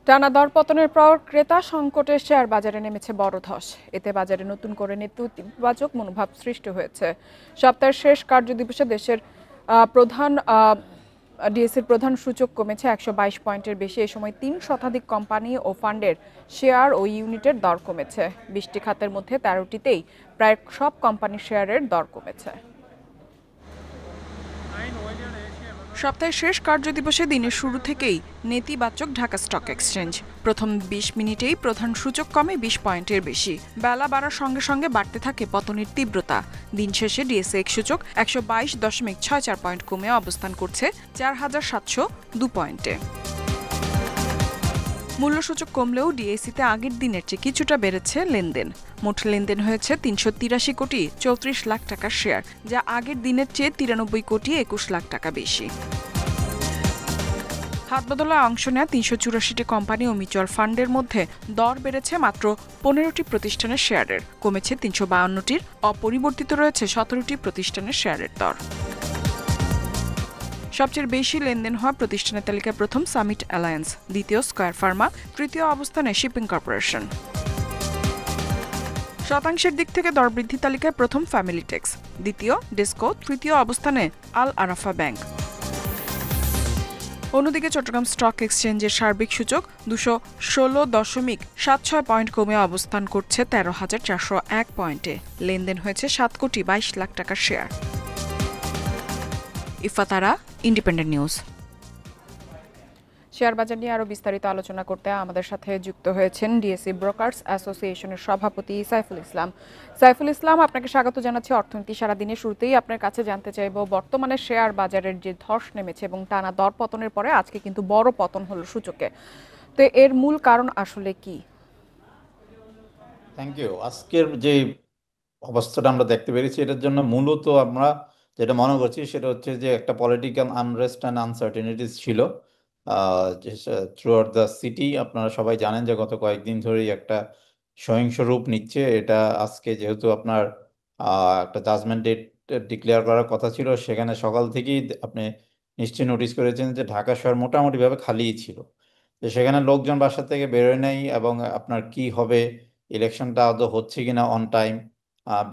টানা দরপতনের পর ক্রেতা সংকটে শেয়ার বাজারে নেমেছে বড় ধস। এতে বাজারে নতুন করে নেতিবাচক মনোভাব সৃষ্টি হয়েছে। সপ্তাহের শেষ কার্যদিবসে দেশের প্রধান ডিএসইর প্রধান সূচক কমেছে ১২২ পয়েন্টের বেশি। এই সময় ৩ শতাধিক কোম্পানি ও ফান্ডের শেয়ার ও ইউনিটের দর কমেছে। ২০টি খাতের মধ্যে ১৩টিতেই প্রায় সব কোম্পানির শেয়ারের দর কমেছে। সপ্তাহের শেষ কার্যদিবসে দিনের শুরু থেকেই নেতিবাচক ঢাকা স্টক এক্সচেঞ্জ। প্রথম ২০ মিনিটেই প্রধান সূচক কমে ২০ পয়েন্টের বেশি। বেলা বাড়ার সঙ্গে সঙ্গে বাড়তে থাকে পতনের তীব্রতা। দিন শেষে ডিএসইএক্স সূচক ১২২.৬৪ পয়েন্ট কমে অবস্থান করছে ৪,৭০২ পয়েন্টে। মূল্যসূচক কমলেও ডিএসইতে আগের দিনের চেয়ে কিছুটা বেড়েছে লেনদেন। মোট লেনদেন হয়েছে ৩৮৩ কোটি ৩৪ লাখ টাকার শেয়ার, যা আগের দিনের চেয়ে ৯৩ কোটি ২১ লাখ টাকা বেশি। হাতবদলায় অংশ নেওয়া ৩৮৪টি কোম্পানি ও মিউচুয়াল ফান্ডের মধ্যে দর বেড়েছে মাত্র ১৫টি প্রতিষ্ঠানের শেয়ারের, কমেছে ৩৫২টির। অপরিবর্তিত রয়েছে ১৭টি প্রতিষ্ঠানের শেয়ারের দর। সবচেয়ে বেশি লেনদেন হওয়া প্রতিষ্ঠানের তালিকায় প্রথম সামিট অ্যালায়েন্স, দ্বিতীয় স্কয়ার ফার্মা, তৃতীয় অবস্থানে শিপিং কর্পোরেশন। শতাংশের দিক থেকে দর বৃদ্ধি তালিকায় প্রথম ফ্যামিলি টেক্স, দ্বিতীয় ডেসকো, তৃতীয় অবস্থানে আল আরাফা ব্যাংক। অন্যদিকে চট্টগ্রাম স্টক এক্সচেঞ্জের সার্বিক সূচক ২১৬.৭৬ পয়েন্ট কমে অবস্থান করছে ১৩,৪০১ পয়েন্টে। লেনদেন হয়েছে ৭ কোটি ২২ লাখ টাকার শেয়ার। ইফাতারা, independent news. শেয়ার বাজার নিয়ে আরো বিস্তারিত আলোচনা করতে আমাদের সাথে যুক্ত হয়েছেন ডিএসই ব্রোকার্স অ্যাসোসিয়েশনের সভাপতি সাইফুল ইসলাম। সাইফুল ইসলাম, আপনাকে স্বাগত জানাচ্ছি অর্থনীতি সারাদিনের শুরুতেই আপনার কাছে জানতে চাইব, বর্তমানে শেয়ার বাজারের যে ধস নেমেছে এবং টানা দর পতনের পরে আজকে কিন্তু বড় পতন হলো সূচকে, তো এর মূল কারণ আসলে কি? Thank you. আজকের যে অবস্থাটা আমরা দেখতে পেরেছি, এটার জন্য মূলত আমরা যেটা মনে করছি সেটা হচ্ছে যে একটা পলিটিক্যাল আনরেস্ট অ্যান্ড আনসার্টেনিটিস ছিল থ্রু আউট দ্য সিটি। আপনারা সবাই জানেন যে গত কয়েকদিন ধরেই একটা সহিংস রূপ নিচ্ছে। এটা আজকে যেহেতু আপনার একটা জাজমেন্ট ডেট ডিক্লেয়ার করার কথা ছিল, সেখানে সকাল থেকেই আপনি নিশ্চয়ই নোটিস করেছেন যে ঢাকা শহর মোটামুটিভাবে খালিই ছিল। তো সেখানে লোকজন বাসা থেকে বেরোয় নাই, এবং আপনার কি হবে, ইলেকশনটা আদৌ হচ্ছে কিনা অন টাইম,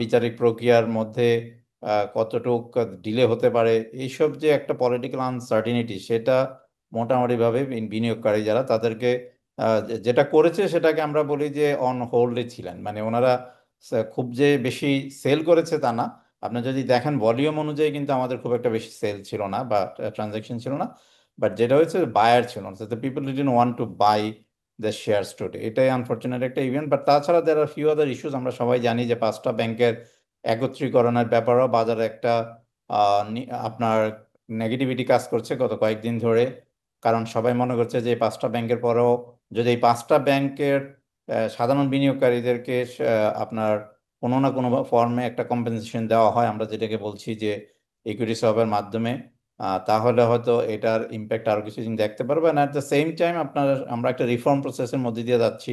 বিচারিক প্রক্রিয়ার মধ্যে কতটুক ডিলে হতে পারে, এইসব যে একটা পলিটিক্যাল আনসার্টিনিটি, সেটা মোটামুটিভাবে বিনিয়োগকারী যারা তাদেরকে যেটা করেছে সেটাকে আমরা বলি যে অন হোল্ডে ছিলেন। মানে ওনারা খুব যে বেশি সেল করেছে তা না। আপনি যদি দেখেন ভলিউম অনুযায়ী কিন্তু আমাদের খুব একটা বেশি সেল ছিল না বা ট্রানজাকশন ছিল না, বাট যেটা হয়েছে বায়ার ছিল না, the people didn't want to buy the shares today. এটাই আনফর্চুনেট একটা ইভেন্ট। বাট তাছাড়া দের আর ফিউ আদার ইস্যুস। আমরা সবাই জানি যে 5টা ব্যাংকের একত্রীকরণের ব্যাপারেও বাজারে একটা আপনার নেগেটিভিটি কাজ করছে গত কয়েকদিন ধরে। কারণ সবাই মনে করছে যে 5টা ব্যাংকের পরেও যদি এই 5টা ব্যাংকের সাধারণ বিনিয়োগকারীদেরকে আপনার কোনো না কোনো ফর্মে একটা কম্পেনসেশন দেওয়া হয়, আমরা যেটাকে বলছি যে ইকুইটি সোয়াপের মাধ্যমে, তাহলে হয়তো এটার ইম্প্যাক্ট আরো কিছুদিন দেখতে পারবো। অ্যাট দ্য সেম টাইম আমরা একটা রিফর্ম প্রসেসের মধ্যে দিয়ে যাচ্ছি।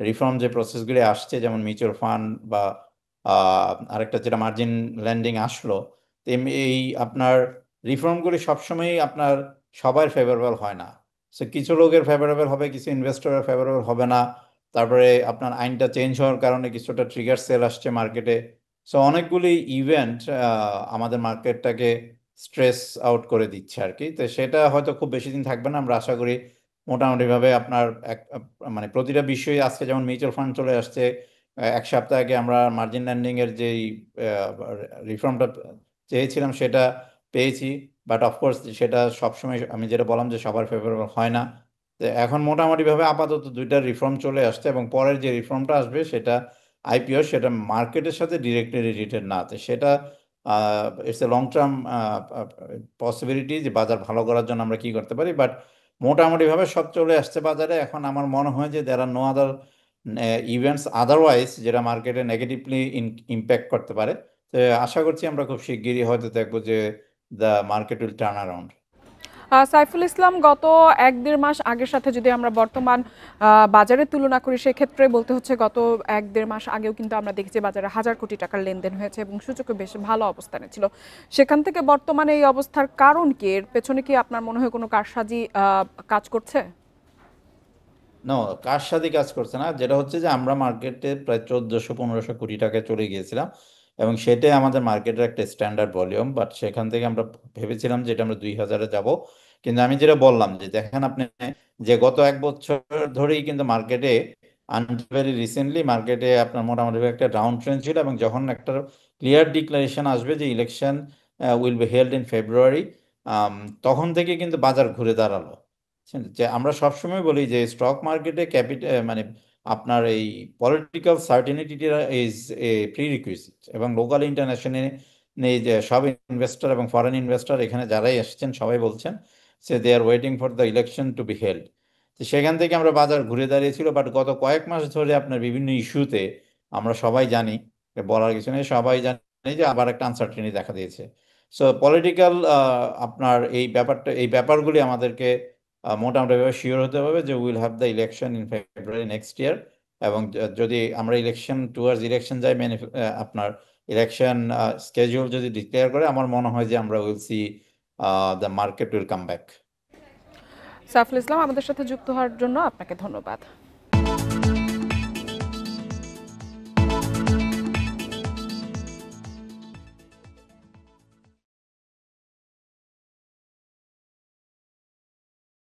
রিফর্ম যে প্রসেসগুলি আসছে, যেমন মিউচুয়াল ফান্ড বা আরেকটা যেটা মার্জিন ল্যান্ডিং আসলো, এই আপনার রিফর্মগুলি সবসময়ই আপনার সবার ফেভারেবল হয় না। সো কিছু লোকের ফেভারেবল হবে, কিছু ইনভেস্টরের ফেভারেবল হবে না। তারপরে আপনার আইনটা চেঞ্জ হওয়ার কারণে কিছুটা ট্রিগার সেল আসছে মার্কেটে। সো অনেকগুলি ইভেন্ট আমাদের মার্কেটটাকে স্ট্রেস আউট করে দিচ্ছে আর কি। তো সেটা হয়তো খুব বেশি দিন থাকবে না, আমরা আশা করি। মোটামুটিভাবে আপনার মানে প্রতিটা বিষয়ে আজকে যেমন মিউচুয়াল ফান্ড চলে আসছে, এক সপ্তাহ আগে আমরা মার্জিন ল্যান্ডিং এর যেই রিফর্মটা চেয়েছিলাম সেটা পেয়েছি। বাট অফকোর্স সেটা সবসময় আমি যেটা বললাম যে সবার ফেভারেবল হয় না। তো এখন মোটামুটিভাবে আপাতত 2টা রিফর্ম চলে আসছে, এবং পরের যে রিফর্মটা আসবে সেটা আইপিও, সেটা মার্কেটের সাথে ডিরেক্টলি রিলেটেড না। তো সেটা it's a long term possibility যে বাজার ভালো করার জন্য আমরা কি করতে পারি। বাট মোটামুটিভাবে সব চলে আসছে বাজারে। এখন আমার মনে হয় যে দেয়ার আর নো আদার ইভেন্টস আদারওয়াইজ যেটা মার্কেটে নেগেটিভলি ইম্প্যাক্ট করতে পারে। তো আশা করছি আমরা খুব শিগগিরই হয়তো দেখবো যে the market will turn around. Saiful Islam, গত ১-১.৫ মাস আগের সাথে যদি আমরা বর্তমান বাজারের তুলনা করি, সেক্ষেত্রে বলতে হচ্ছে গত ১-১.৫ মাস আগেও কিন্তু আমরা দেখেছি বাজারে হাজার কোটি টাকার লেনদেন হয়েছে এবং সূচকও বেশ ভালো অবস্থানে ছিল। সেখান থেকে বর্তমানে এই অবস্থার কারণ কি? এর পেছনে কি আপনার মনে হয় কোনো কারসাজি কাজ করছে? নো, কার সাথে কাজ করছে না, যেটা হচ্ছে যে আমরা মার্কেটে প্রায় 1400-1500 কোটি টাকা চলে গিয়েছিলাম, এবং সেটাই আমাদের মার্কেটের একটা স্ট্যান্ডার্ড ভলিউম। বাট সেখান থেকে আমরা ভেবেছিলাম যে এটা আমরা 2000-এ যাব। কিন্তু আমি যেটা বললাম যে দেখেন আপনি, যে গত 1 বছর ধরেই কিন্তু মার্কেটে, আনটিল ভেরি রিসেন্টলি মার্কেটে আপনার মোটামুটি একটা ডাউন ট্রেন্ড ছিল, এবং যখন একটা ক্লিয়ার ডিক্লারেশন আসবে যে election will be held in February, তখন থেকে কিন্তু বাজার ঘুরে দাঁড়ালো। বুঝছেন? যে আমরা সবসময় বলি যে স্টক মার্কেটে ক্যাপিটাল মানে আপনার এই পলিটিক্যাল সার্টেনিটিটা ইজ এ প্রিরিকুইজিট, এবং লোকাল ইন্টারন্যাশনাল এই যে সব ইনভেস্টর এবং ফরেন ইনভেস্টর এখানে যারাই এসেছেন সবাই বলছেন যে they are waiting for the election to be held. তো সেখান থেকে আমরা বাজার ঘুরে দাঁড়িয়েছিল, বাট গত কয়েক মাস ধরে আপনার বিভিন্ন ইস্যুতে আমরা সবাই জানি, বলার কিছু নেই, সবাই জানি যে আবার একটা আনসার্টেনিটি দেখা দিয়েছে। সো পলিটিক্যাল আপনার এই ব্যাপারগুলি আমাদেরকে মোটামুটিভাবে শিওর হতে হবে যে will have the election in February next year. এবং যদি আমরা ইলেকশন টুয়ার্ডস ইলেকশন যাই, আপনার ইলেকশন স্কেজুল যদি ডিক্লেয়ার করে, আমার মনে হয় যে আমরা will see the market will come back. Saiful Islam, আমাদের সাথে যুক্ত হওয়ার জন্য আপনাকে ধন্যবাদ।